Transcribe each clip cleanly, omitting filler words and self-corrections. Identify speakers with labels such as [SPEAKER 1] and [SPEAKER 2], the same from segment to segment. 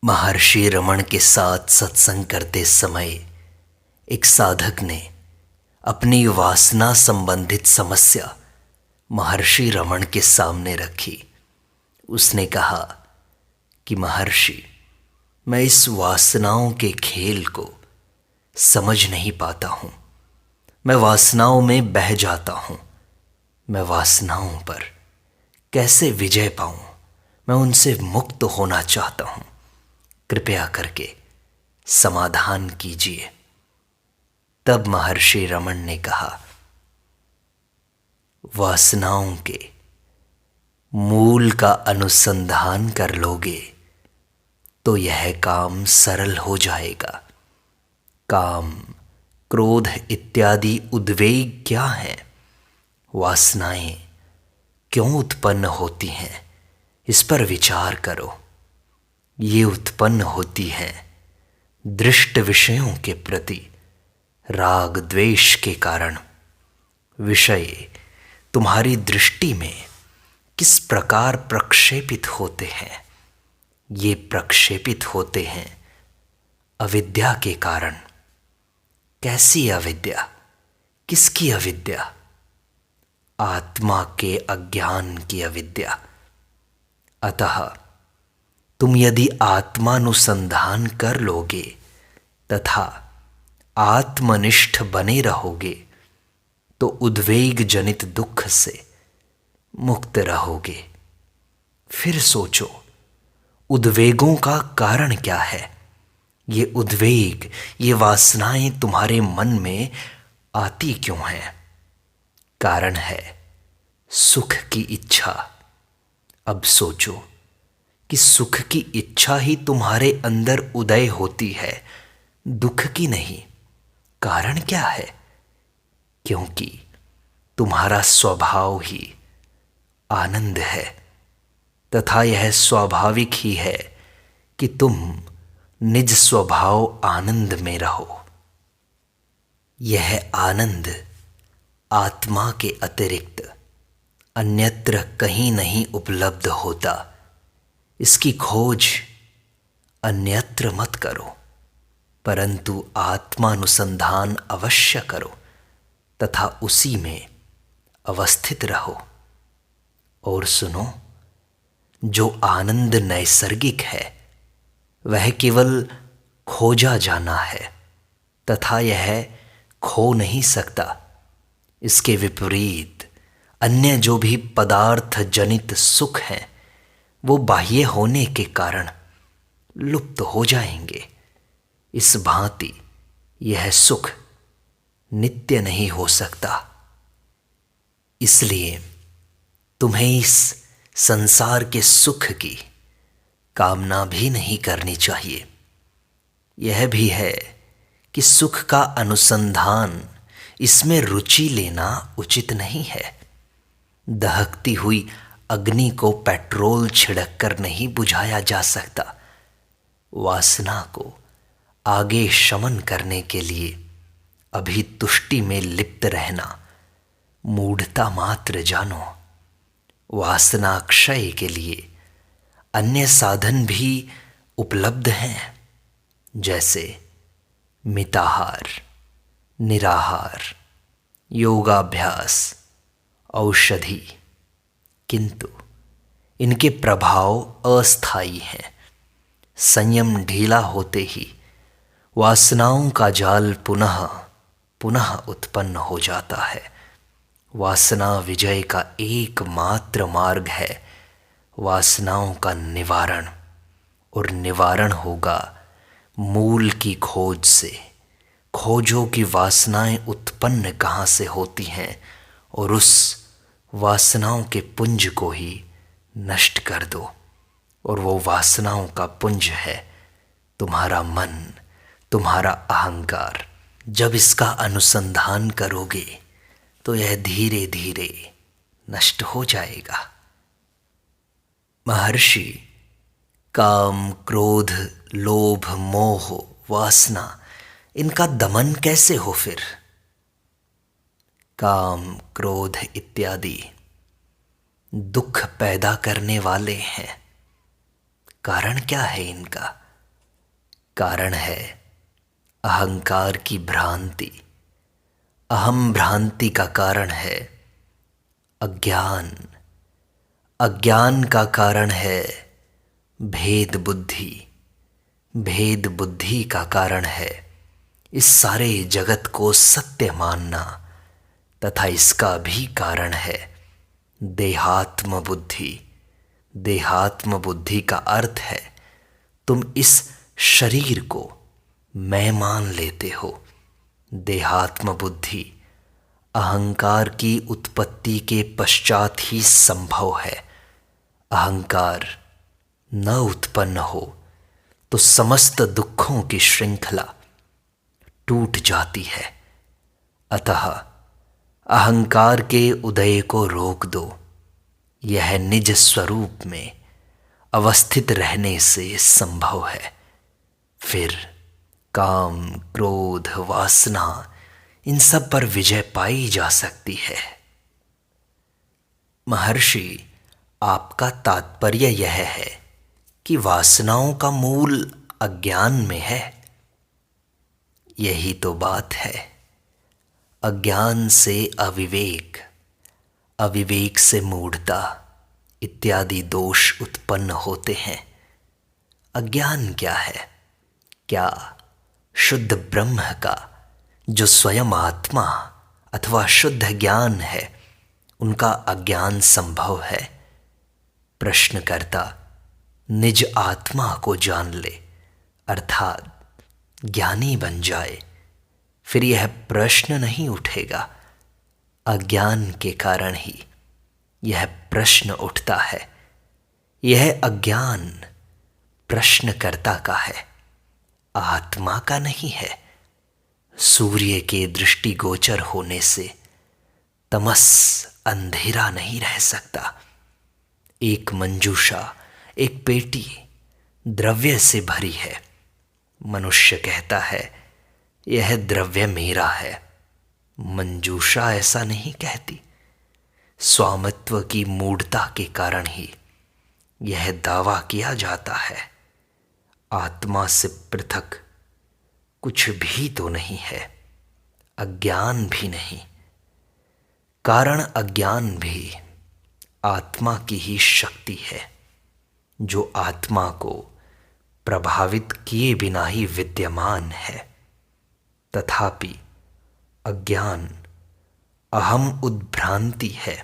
[SPEAKER 1] महर्षि रमण के साथ सत्संग करते समय एक साधक ने अपनी वासना संबंधित समस्या महर्षि रमण के सामने रखी। उसने कहा कि महर्षि, मैं इस वासनाओं के खेल को समझ नहीं पाता हूँ। मैं वासनाओं में बह जाता हूँ। मैं वासनाओं पर कैसे विजय पाऊँ? मैं उनसे मुक्त होना चाहता हूँ। कृपया करके समाधान कीजिए। तब महर्षि रमण ने कहा, वासनाओं के मूल का अनुसंधान कर लोगे तो यह काम सरल हो जाएगा। काम, क्रोध इत्यादि उद्वेग क्या है? वासनाएं क्यों उत्पन्न होती हैं? इस पर विचार करो। ये उत्पन्न होती हैं दृष्ट विषयों के प्रति राग द्वेष के कारण। विषय तुम्हारी दृष्टि में किस प्रकार प्रक्षेपित होते हैं? ये प्रक्षेपित होते हैं अविद्या के कारण। कैसी अविद्या? किसकी अविद्या? आत्मा के अज्ञान की अविद्या। अतः तुम यदि आत्मानुसंधान कर लोगे तथा आत्मनिष्ठ बने रहोगे तो उद्वेग जनित दुख से मुक्त रहोगे। फिर सोचो, उद्वेगों का कारण क्या है? ये उद्वेग, ये वासनाएं तुम्हारे मन में आती क्यों हैं? कारण है सुख की इच्छा। अब सोचो कि सुख की इच्छा ही तुम्हारे अंदर उदय होती है, दुख की नहीं। कारण क्या है? क्योंकि तुम्हारा स्वभाव ही आनंद है तथा यह स्वाभाविक ही है कि तुम निज स्वभाव आनंद में रहो। यह आनंद आत्मा के अतिरिक्त अन्यत्र कहीं नहीं उपलब्ध होता। इसकी खोज अन्यत्र मत करो, परंतु आत्मानुसंधान अवश्य करो तथा उसी में अवस्थित रहो। और सुनो, जो आनंद नैसर्गिक है वह केवल खोजा जाना है तथा यह खो नहीं सकता। इसके विपरीत अन्य जो भी पदार्थ जनित सुख हैं वो बाह्य होने के कारण लुप्त हो जाएंगे। इस भांति यह सुख नित्य नहीं हो सकता। इसलिए तुम्हें इस संसार के सुख की कामना भी नहीं करनी चाहिए। यह भी है कि सुख का अनुसंधान, इसमें रुचि लेना उचित नहीं है। दहकती हुई अग्नि को पेट्रोल छिड़क कर नहीं बुझाया जा सकता। वासना को आगे शमन करने के लिए अभी तुष्टि में लिप्त रहना मूढ़ता मात्र जानो। वासना क्षय के लिए अन्य साधन भी उपलब्ध हैं, जैसे मिताहार, निराहार, योगाभ्यास, औषधि। किंतु इनके प्रभाव अस्थायी हैं। संयम ढीला होते ही वासनाओं का जाल पुनः पुनः उत्पन्न हो जाता है। वासना विजय का एकमात्र मार्ग है वासनाओं का निवारण, और निवारण होगा मूल की खोज से। खोजो कि वासनाएं उत्पन्न कहाँ से होती हैं और उस वासनाओं के पुंज को ही नष्ट कर दो। और वो वासनाओं का पुंज है तुम्हारा मन, तुम्हारा अहंकार। जब इसका अनुसंधान करोगे तो यह धीरे धीरे नष्ट हो जाएगा। महर्षि, काम, क्रोध, लोभ, मोह, वासना, इनका दमन कैसे हो फिर? काम, क्रोध इत्यादि दुख पैदा करने वाले हैं। कारण क्या है इनका? कारण है अहंकार की भ्रांति। अहम भ्रांति का कारण है अज्ञान। अज्ञान का कारण है भेद बुद्धि। भेद बुद्धि का कारण है इस सारे जगत को सत्य मानना, तथा इसका भी कारण है देहात्म बुद्धि। देहात्म बुद्धि का अर्थ है तुम इस शरीर को मैं मान लेते हो। देहात्म बुद्धि अहंकार की उत्पत्ति के पश्चात ही संभव है। अहंकार न उत्पन्न हो तो समस्त दुखों की श्रृंखला टूट जाती है। अतः अहंकार के उदय को रोक दो। यह निज स्वरूप में अवस्थित रहने से संभव है। फिर काम, क्रोध, वासना, इन सब पर विजय पाई जा सकती है। महर्षि, आपका तात्पर्य यह है कि वासनाओं का मूल अज्ञान में है। यही तो बात है। अज्ञान से अविवेक, अविवेक से मूढ़ता इत्यादि दोष उत्पन्न होते हैं। अज्ञान क्या है? क्या शुद्ध ब्रह्म का जो स्वयं आत्मा अथवा शुद्ध ज्ञान है, उनका अज्ञान संभव है? प्रश्नकर्ता निज आत्मा को जान ले, अर्थात ज्ञानी बन जाए, फिर यह प्रश्न नहीं उठेगा। अज्ञान के कारण ही यह प्रश्न उठता है। यह अज्ञान प्रश्नकर्ता का है, आत्मा का नहीं है। सूर्य के दृष्टिगोचर होने से तमस, अंधेरा नहीं रह सकता। एक मंजूषा, एक पेटी द्रव्य से भरी है। मनुष्य कहता है यह द्रव्य मेरा है। मंजूषा ऐसा नहीं कहती। स्वामित्व की मूढ़ता के कारण ही यह दावा किया जाता है। आत्मा से पृथक कुछ भी तो नहीं है, अज्ञान भी नहीं। कारण अज्ञान भी आत्मा की ही शक्ति है, जो आत्मा को प्रभावित किए बिना ही विद्यमान है। तथापि अज्ञान अहम उद्भ्रांति है,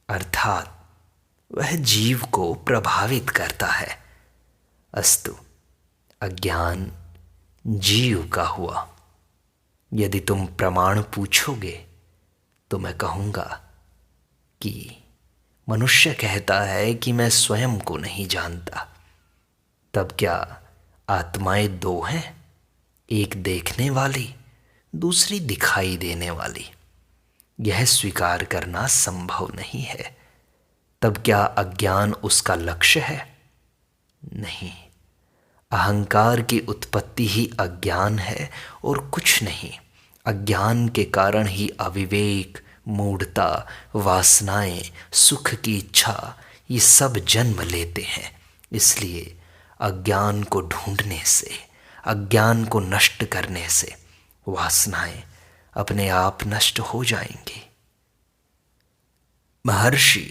[SPEAKER 1] अर्थात वह जीव को प्रभावित करता है। अस्तु, अज्ञान जीव का हुआ। यदि तुम प्रमाण पूछोगे तो मैं कहूँगा कि मनुष्य कहता है कि मैं स्वयं को नहीं जानता। तब क्या आत्माएं दो हैं? एक देखने वाली, दूसरी दिखाई देने वाली। यह स्वीकार करना संभव नहीं है। तब क्या अज्ञान उसका लक्ष्य है? नहीं। अहंकार की उत्पत्ति ही अज्ञान है और कुछ नहीं। अज्ञान के कारण ही अविवेक, मूढ़ता, वासनाएं, सुख की इच्छा, ये सब जन्म लेते हैं। इसलिए अज्ञान को ढूंढने से, अज्ञान को नष्ट करने से वासनाएं अपने आप नष्ट हो जाएंगी। महर्षि,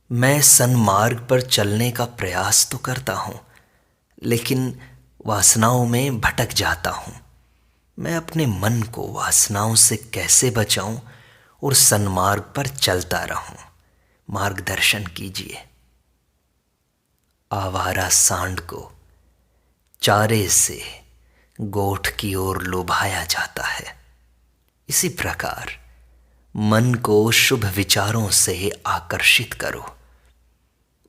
[SPEAKER 1] मैं सन्मार्ग पर चलने का प्रयास तो करता हूँ, लेकिन वासनाओं में भटक जाता हूँ। मैं अपने मन को वासनाओं से कैसे बचाऊं और सन्मार्ग पर चलता रहूं? मार्गदर्शन कीजिए। आवारा सांड को चारे से गोठ की ओर लुभाया जाता है। इसी प्रकार मन को शुभ विचारों से आकर्षित करो।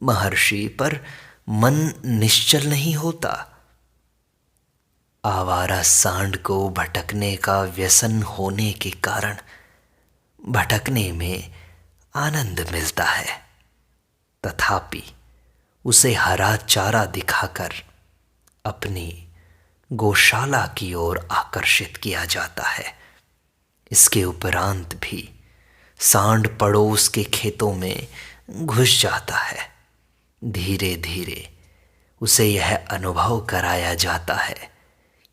[SPEAKER 1] महर्षि, पर मन निश्चल नहीं होता। आवारा सांड को भटकने का व्यसन होने के कारण भटकने में आनंद मिलता है, तथापि उसे हरा चारा दिखाकर अपनी गौशाला की ओर आकर्षित किया जाता है। इसके उपरांत भी सांड पड़ोस के खेतों में घुस जाता है। धीरे धीरे उसे यह अनुभव कराया जाता है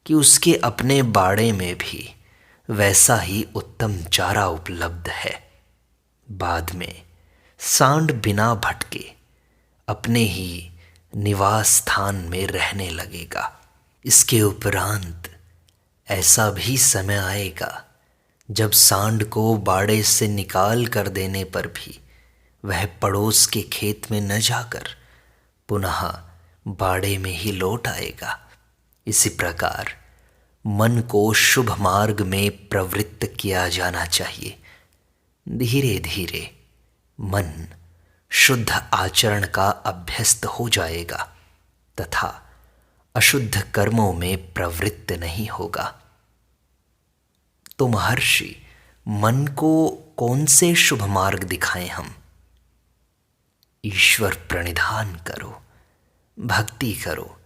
[SPEAKER 1] कि उसके अपने बाड़े में भी वैसा ही उत्तम चारा उपलब्ध है। बाद में सांड बिना भटके अपने ही निवास स्थान में रहने लगेगा। इसके उपरांत ऐसा भी समय आएगा जब सांड को बाड़े से निकाल कर देने पर भी वह पड़ोस के खेत में न जाकर पुनः बाड़े में ही लौट आएगा। इसी प्रकार मन को शुभ मार्ग में प्रवृत्त किया जाना चाहिए। धीरे धीरे मन शुद्ध आचरण का अभ्यस्त हो जाएगा तथा अशुद्ध कर्मों में प्रवृत्त नहीं होगा। तो महर्षि, मन को कौन से शुभ मार्ग दिखाएं हम? ईश्वर प्रणिधान करो, भक्ति करो,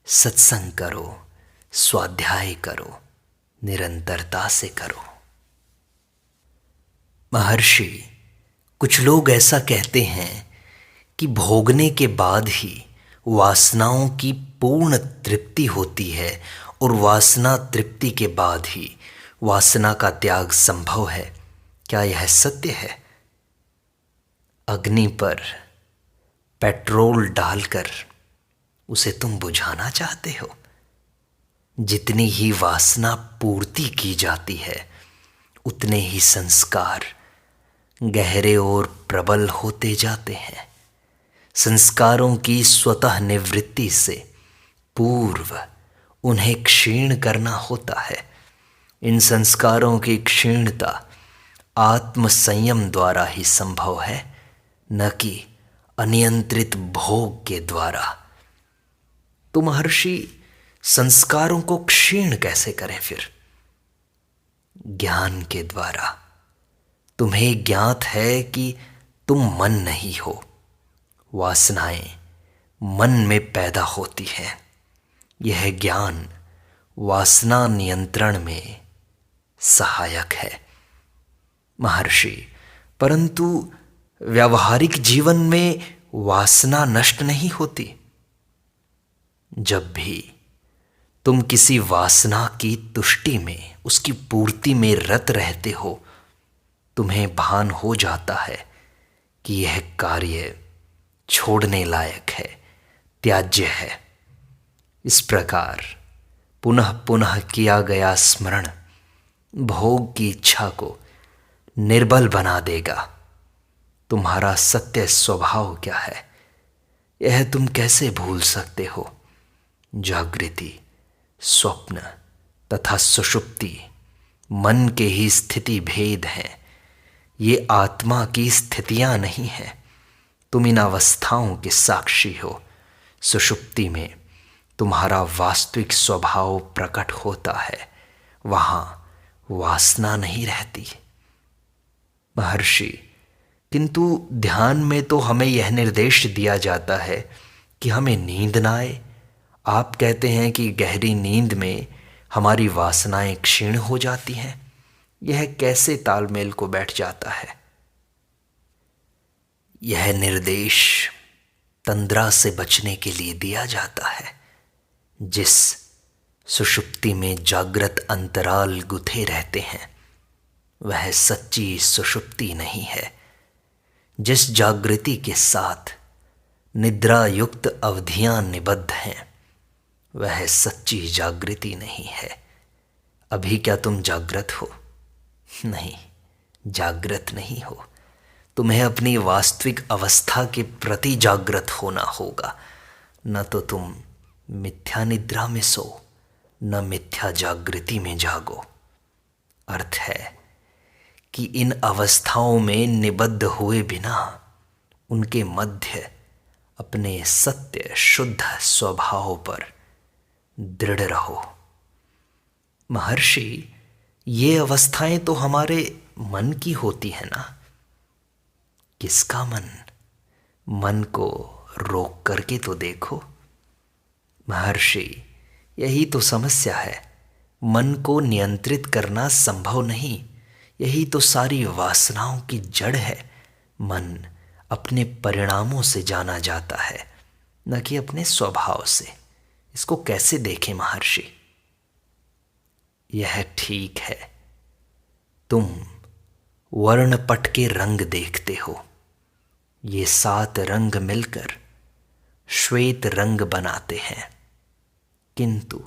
[SPEAKER 1] सत्संग करो, स्वाध्याय करो, निरंतरता से करो। महर्षि, कुछ लोग ऐसा कहते हैं कि भोगने के बाद ही वासनाओं की पूर्ण तृप्ति होती है और वासना तृप्ति के बाद ही वासना का त्याग संभव है। क्या यह सत्य है? अग्नि पर पेट्रोल डालकर उसे तुम बुझाना चाहते हो। जितनी ही वासना पूर्ति की जाती है उतने ही संस्कार गहरे और प्रबल होते जाते हैं। संस्कारों की स्वतः निवृत्ति से पूर्व उन्हें क्षीण करना होता है। इन संस्कारों की क्षीणता आत्म संयम द्वारा ही संभव है, न कि अनियंत्रित भोग के द्वारा। तो महर्षि, संस्कारों को क्षीण कैसे करें फिर? ज्ञान के द्वारा। तुम्हें ज्ञात है कि तुम मन नहीं हो। वासनाएं मन में पैदा होती हैं। यह ज्ञान वासना नियंत्रण में सहायक है। महर्षि, परंतु व्यावहारिक जीवन में वासना नष्ट नहीं होती। जब भी तुम किसी वासना की तुष्टि में, उसकी पूर्ति में रत रहते हो, तुम्हें भान हो जाता है कि यह कार्य छोड़ने लायक है, त्याज्य है। इस प्रकार पुनः पुनः किया गया स्मरण भोग की इच्छा को निर्बल बना देगा। तुम्हारा सत्य स्वभाव क्या है, यह तुम कैसे भूल सकते हो? जागृति, स्वप्न तथा सुषुप्ति मन के ही स्थिति भेद हैं। ये आत्मा की स्थितियां नहीं हैं। तुम इन अवस्थाओं के साक्षी हो। सुषुप्ति में तुम्हारा वास्तविक स्वभाव प्रकट होता है, वहां वासना नहीं रहती। महर्षि, किंतु ध्यान में तो हमें यह निर्देश दिया जाता है कि हमें नींद न आए। आप कहते हैं कि गहरी नींद में हमारी वासनाएं क्षीण हो जाती हैं। यह कैसे तालमेल को बैठ जाता है? यह निर्देश तंद्रा से बचने के लिए दिया जाता है। जिस सुषुप्ति में जागृत अंतराल गुथे रहते हैं वह सच्ची सुषुप्ति नहीं है। जिस जागृति के साथ निद्रा युक्त अवधियां निबद्ध हैं वह सच्ची जागृति नहीं है। अभी क्या तुम जागृत हो? नहीं, जागृत नहीं हो। तुम्हें अपनी वास्तविक अवस्था के प्रति जागृत होना होगा। न तो तुम मिथ्या निद्रा में सो, न मिथ्या जागृति में जागो। अर्थ है कि इन अवस्थाओं में निबद्ध हुए बिना उनके मध्य अपने सत्य शुद्ध स्वभाव पर दृढ़ रहो। महर्षि, ये अवस्थाएं तो हमारे मन की होती है ना? किसका मन? मन को रोक करके तो देखो। महर्षि, यही तो समस्या है। मन को नियंत्रित करना संभव नहीं। यही तो सारी वासनाओं की जड़ है। मन अपने परिणामों से जाना जाता है, न कि अपने स्वभाव से। इसको कैसे देखें महर्षि? यह ठीक है। तुम वर्णपट के रंग देखते हो। ये 7 रंग मिलकर श्वेत रंग बनाते हैं, किंतु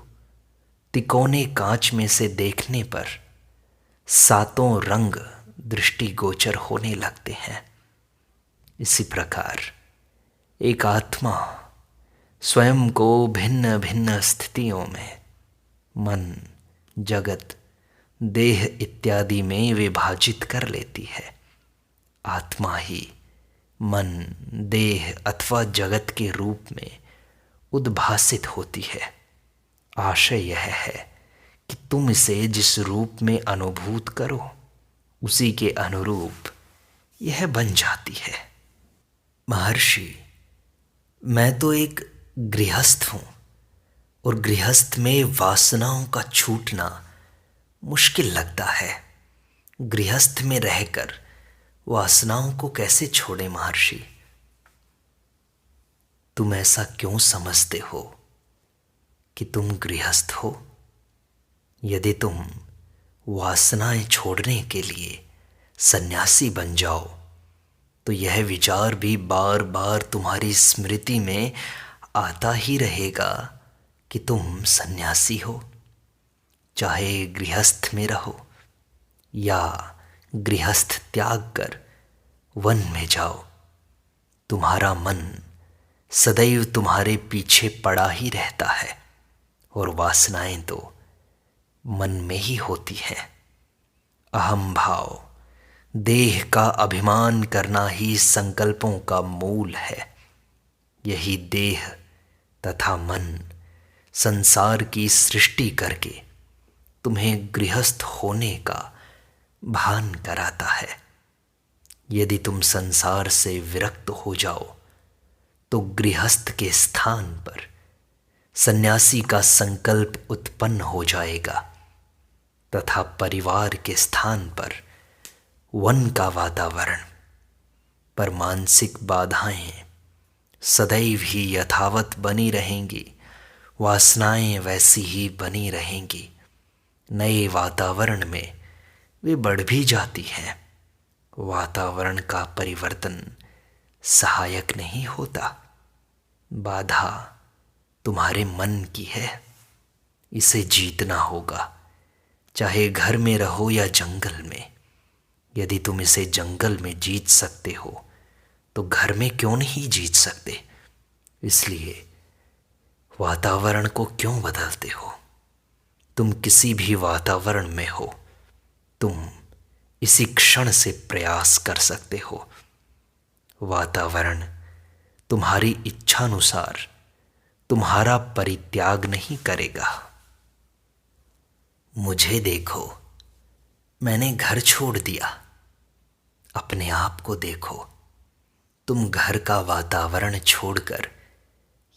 [SPEAKER 1] तिकोने कांच में से देखने पर 7 रंग दृष्टिगोचर होने लगते हैं। इसी प्रकार एक आत्मा स्वयं को भिन्न भिन्न स्थितियों में मन, जगत, देह इत्यादि में विभाजित कर लेती है। आत्मा ही मन, देह अथवा जगत के रूप में उद्भासित होती है। आशय यह है कि तुम इसे जिस रूप में अनुभूत करो, उसी के अनुरूप यह बन जाती है। महर्षि, मैं तो एक गृहस्थ हूँ और गृहस्थ में वासनाओं का छूटना मुश्किल लगता है। गृहस्थ में रहकर वासनाओं को कैसे छोड़े महर्षि? तुम ऐसा क्यों समझते हो कि तुम गृहस्थ हो? यदि तुम वासनाएं छोड़ने के लिए सन्यासी बन जाओ तो यह विचार भी बार बार तुम्हारी स्मृति में आता ही रहेगा कि तुम सन्यासी हो। चाहे गृहस्थ में रहो या गृहस्थ त्याग कर वन में जाओ, तुम्हारा मन सदैव तुम्हारे पीछे पड़ा ही रहता है और वासनाएं तो मन में ही होती हैं। अहम भाव, देह का अभिमान करना ही संकल्पों का मूल है। यही देह तथा मन संसार की सृष्टि करके तुम्हें गृहस्थ होने का भान कराता है। यदि तुम संसार से विरक्त हो जाओ तो गृहस्थ के स्थान पर सन्यासी का संकल्प उत्पन्न हो जाएगा तथा परिवार के स्थान पर वन का वातावरण। पर मानसिक बाधाएं सदैव ही यथावत बनी रहेंगी, वासनाएं वैसी ही बनी रहेंगी। नए वातावरण में वे बढ़ भी जाती हैं। वातावरण का परिवर्तन सहायक नहीं होता। बाधा तुम्हारे मन की है, इसे जीतना होगा। चाहे घर में रहो या जंगल में। यदि तुम इसे जंगल में जीत सकते हो तो घर में क्यों नहीं जीत सकते? इसलिए वातावरण को क्यों बदलते हो? तुम किसी भी वातावरण में हो, तुम इसी क्षण से प्रयास कर सकते हो। वातावरण तुम्हारी इच्छानुसार तुम्हारा परित्याग नहीं करेगा। मुझे देखो, मैंने घर छोड़ दिया। अपने आप को देखो, तुम घर का वातावरण छोड़कर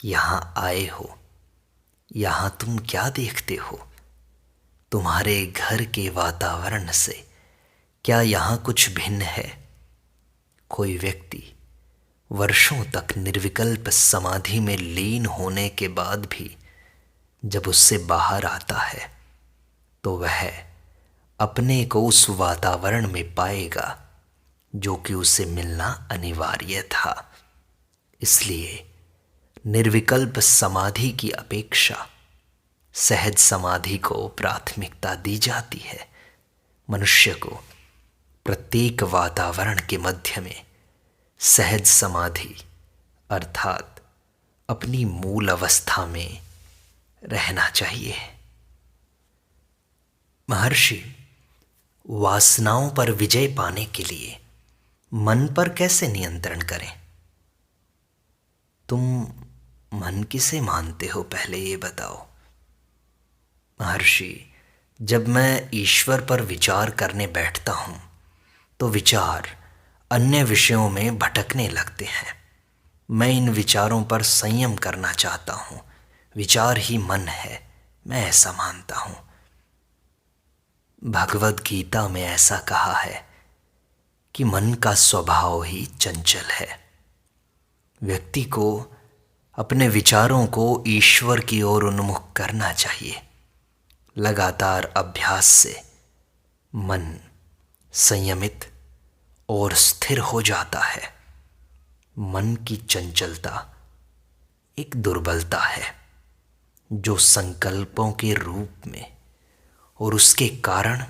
[SPEAKER 1] यहाँ आए हो। यहाँ तुम क्या देखते हो? तुम्हारे घर के वातावरण से क्या यहाँ कुछ भिन्न है? कोई व्यक्ति वर्षों तक निर्विकल्प समाधि में लीन होने के बाद भी जब उससे बाहर आता है तो वह अपने को उस वातावरण में पाएगा जो कि उसे मिलना अनिवार्य था। इसलिए निर्विकल्प समाधि की अपेक्षा सहज समाधि को प्राथमिकता दी जाती है। मनुष्य को प्रत्येक वातावरण के मध्य में सहज समाधि अर्थात अपनी मूल अवस्था में रहना चाहिए। महर्षि, वासनाओं पर विजय पाने के लिए मन पर कैसे नियंत्रण करें? तुम मन किसे मानते हो, पहले ये बताओ। महर्षि, जब मैं ईश्वर पर विचार करने बैठता हूँ तो विचार अन्य विषयों में भटकने लगते हैं। मैं इन विचारों पर संयम करना चाहता हूँ। विचार ही मन है, मैं ऐसा मानता हूँ। भगवद गीता में ऐसा कहा है कि मन का स्वभाव ही चंचल है। व्यक्ति को अपने विचारों को ईश्वर की ओर उन्मुख करना चाहिए। लगातार अभ्यास से मन संयमित और स्थिर हो जाता है। मन की चंचलता एक दुर्बलता है जो संकल्पों के रूप में और उसके कारण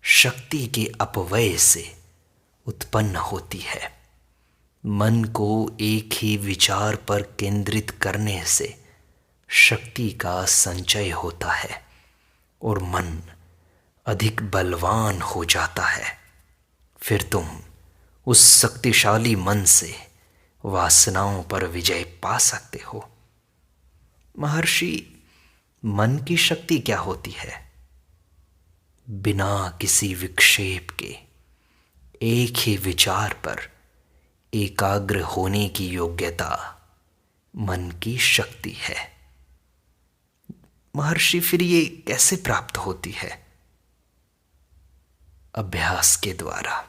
[SPEAKER 1] शक्ति के अपव्यय से उत्पन्न होती है। मन को एक ही विचार पर केंद्रित करने से शक्ति का संचय होता है और मन अधिक बलवान हो जाता है। फिर तुम उस शक्तिशाली मन से वासनाओं पर विजय पा सकते हो। महर्षि, मन की शक्ति क्या होती है? बिना किसी विक्षेप के एक ही विचार पर एकाग्र होने की योग्यता मन की शक्ति है। महर्षि, फिर ये कैसे प्राप्त होती है? अभ्यास के द्वारा।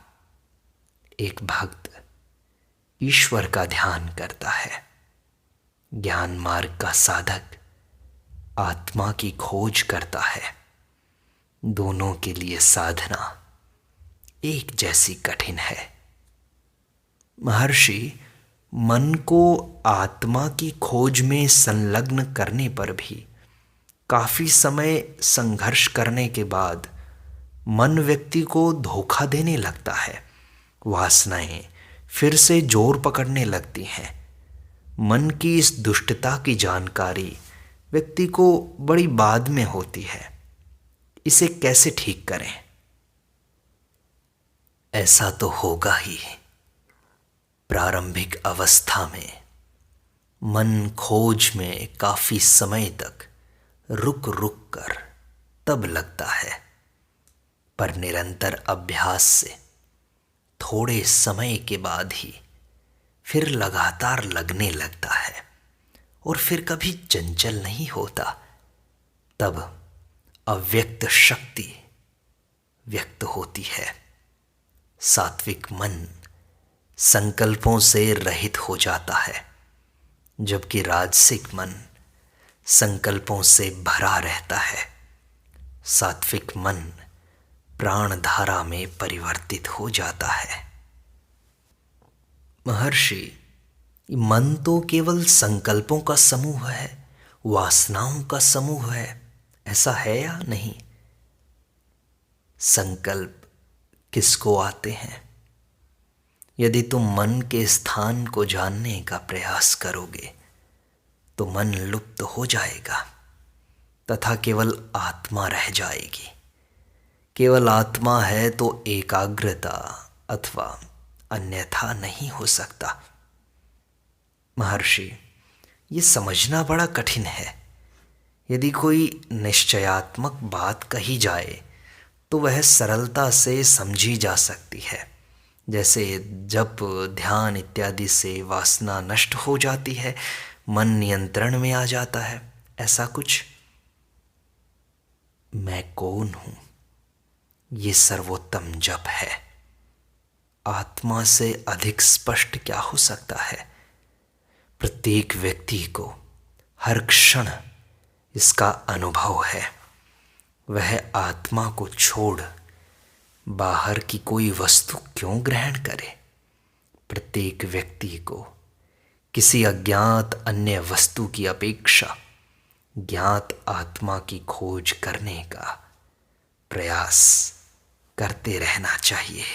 [SPEAKER 1] एक भक्त ईश्वर का ध्यान करता है। ज्ञान मार्ग का साधक आत्मा की खोज करता है। दोनों के लिए साधना एक जैसी कठिन है। महर्षि, मन को आत्मा की खोज में संलग्न करने पर भी काफी समय संघर्ष करने के बाद मन व्यक्ति को धोखा देने लगता है। वासनाएं फिर से जोर पकड़ने लगती हैं। मन की इस दुष्टता की जानकारी व्यक्ति को बड़ी बाद में होती है। इसे कैसे ठीक करें? ऐसा तो होगा ही। प्रारंभिक अवस्था में मन खोज में काफी समय तक रुक रुक कर तब लगता है, पर निरंतर अभ्यास से थोड़े समय के बाद ही फिर लगातार लगने लगता है और फिर कभी चंचल नहीं होता। तब अव्यक्त शक्ति व्यक्त होती है। सात्विक मन संकल्पों से रहित हो जाता है, जबकि राजसिक मन संकल्पों से भरा रहता है। सात्विक मन प्राण धारा में परिवर्तित हो जाता है। महर्षि, मन तो केवल संकल्पों का समूह है, वासनाओं का समूह है, ऐसा है या नहीं? संकल्प किसको आते हैं? यदि तुम मन के स्थान को जानने का प्रयास करोगे तो मन लुप्त हो जाएगा तथा केवल आत्मा रह जाएगी। केवल आत्मा है तो एकाग्रता अथवा अन्यथा नहीं हो सकता। महर्षि, ये समझना बड़ा कठिन है। यदि कोई निश्चयात्मक बात कही जाए तो वह सरलता से समझी जा सकती है। जैसे जप, ध्यान इत्यादि से वासना नष्ट हो जाती है, मन नियंत्रण में आ जाता है, ऐसा कुछ। मैं कौन हूं, ये सर्वोत्तम जप है। आत्मा से अधिक स्पष्ट क्या हो सकता है? प्रत्येक व्यक्ति को हर क्षण इसका अनुभव है। वह आत्मा को छोड़ बाहर की कोई वस्तु क्यों ग्रहण करे? प्रत्येक व्यक्ति को किसी अज्ञात अन्य वस्तु की अपेक्षा ज्ञात आत्मा की खोज करने का प्रयास करते रहना चाहिए।